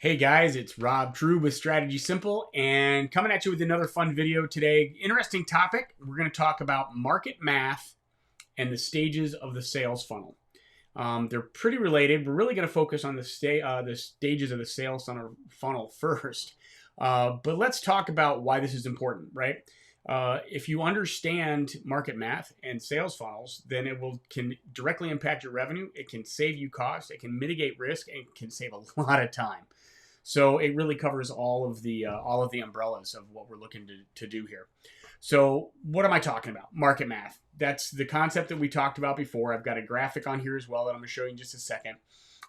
Hey guys, it's Rob True with Strategy Simple and coming at you with another fun video today. Interesting topic. We're going to talk about market math and the stages of the sales funnel. They're pretty related. We're really going to focus on the stages of the sales funnel first. But let's talk about why this is important, right? If you understand market math and sales funnels, then can directly impact your revenue. It can save you costs. It can mitigate risk, and it can save a lot of time. So it really covers all of the umbrellas of what we're looking to do here. So what am I talking about? Market math. That's the concept that we talked about before. I've got a graphic on here as well that I'm going to show you in just a second.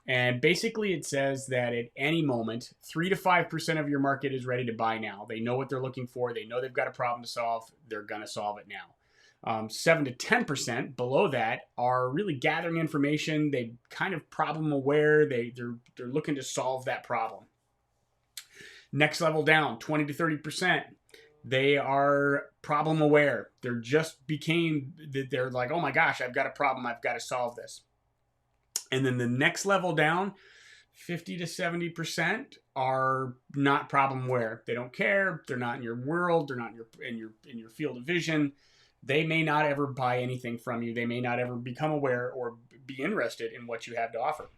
And basically it says that at any moment, 3 to 5% of your market is ready to buy now. They know what they're looking for. They know they've got a problem to solve. They're going to solve it now. 7 to 10% below that are really gathering information. They kind of problem aware. They're looking to solve that problem. Next level down, 20 to 30%. They are problem aware. They're like, oh my gosh, I've got a problem. I've got to solve this. And then the next level down, 50 to 70% are not problem aware. They don't care. They're not in your world. They're not in your field of vision. They may not ever buy anything from you. They may not ever become aware or be interested in what you have to offer.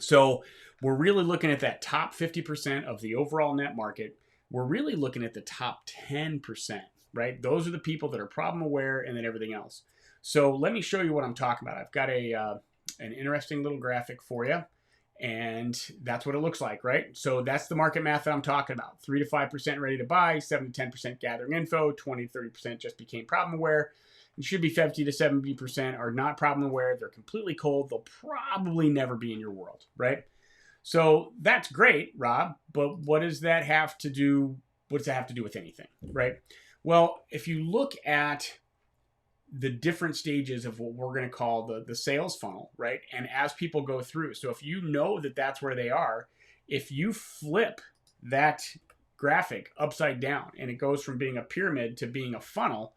So we're really looking at that top 50% of the overall net market. We're really looking at the top 10%, right? Those are the people that are problem aware and then everything else. So let me show you what I'm talking about. I've got an interesting little graphic for you, and that's what it looks like, right? So that's the market math that I'm talking about. 3 to 5% ready to buy, 7 to 10% gathering info, 20 to 30% just became problem aware. It should be 50 to 70% are not problem aware. They're completely cold. They'll probably never be in your world, right? So that's great, Rob, but what does that have to do? What does that have to do with anything, right? Well, if you look at the different stages of what we're going to call the sales funnel, right? And as people go through, so if you know that that's where they are, if you flip that graphic upside down and it goes from being a pyramid to being a funnel,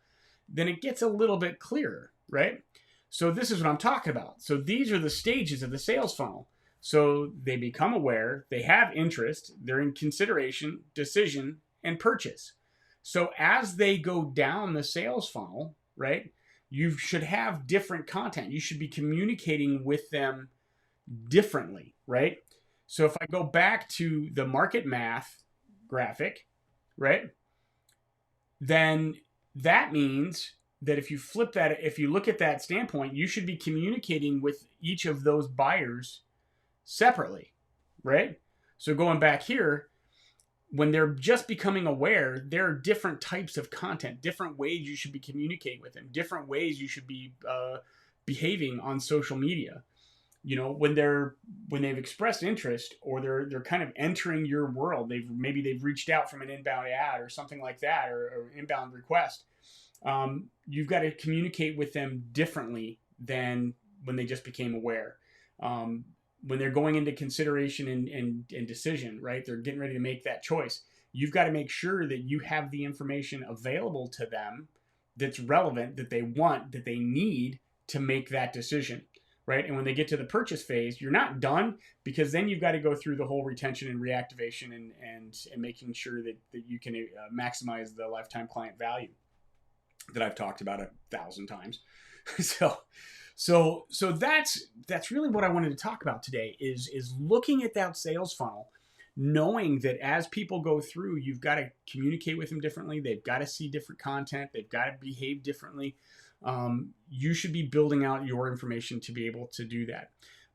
then it gets a little bit clearer, right? So this is what I'm talking about. So these are the stages of the sales funnel. So they become aware, they have interest, they're in consideration, decision, and purchase. So as they go down the sales funnel, right, you should have different content. You should be communicating with them differently, right? So if I go back to the market math graphic, right, then that means that if you flip that, if you look at that standpoint, you should be communicating with each of those buyers separately, right? So going back here, when they're just becoming aware, there are different types of content, different ways you should be communicating with them, different ways you should be behaving on social media. You know, when they've expressed interest or they're kind of entering your world, maybe they've reached out from an inbound ad or something like that, or inbound request. You've got to communicate with them differently than when they just became aware. When they're going into consideration and decision, right? They're getting ready to make that choice. You've got to make sure that you have the information available to them that's relevant, that they want, that they need to make that decision, right? And when they get to the purchase phase, you're not done, because then you've got to go through the whole retention and reactivation and making sure that you can maximize the lifetime client value that I've talked about 1,000 times. So that's really what I wanted to talk about today is looking at that sales funnel, knowing that as people go through, you've got to communicate with them differently. They've got to see different content. They've got to behave differently. You should be building out your information to be able to do that.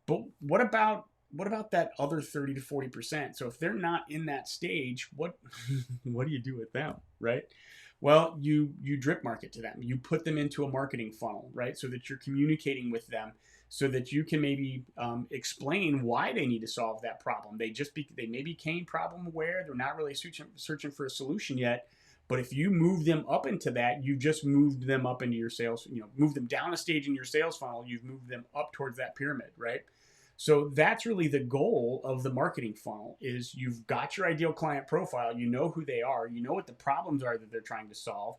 But what about that other 30 to 40%? So if they're not in that stage, what do you do with them, right? Well, you drip market to them. You put them into a marketing funnel, right? So that you're communicating with them, so that you can maybe explain why they need to solve that problem. They maybe became problem aware. They're not really searching for a solution yet. But if you move them up into that, you've just moved them up into your sales, move them down a stage in your sales funnel. You've moved them up towards that pyramid, right? So that's really the goal of the marketing funnel, is you've got your ideal client profile. You know who they are. You know what the problems are that they're trying to solve.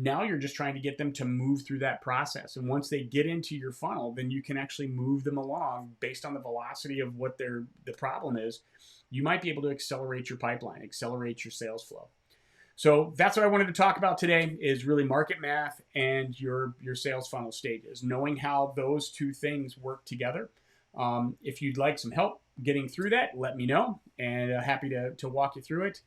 Now you're just trying to get them to move through that process. And once they get into your funnel, then you can actually move them along based on the velocity of what the problem is. You might be able to accelerate your pipeline, accelerate your sales flow. So that's what I wanted to talk about today, is really market math and your sales funnel stages, knowing how those two things work together. If you'd like some help getting through that, let me know, and happy to walk you through it.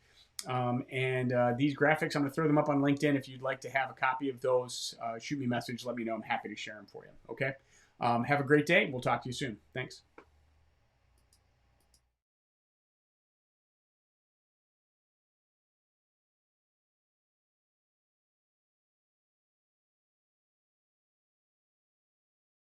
These graphics, I'm going to throw them up on LinkedIn. If you'd like to have a copy of those, shoot me a message, let me know. I'm happy to share them for you. Okay. Have a great day. We'll talk to you soon. Thanks.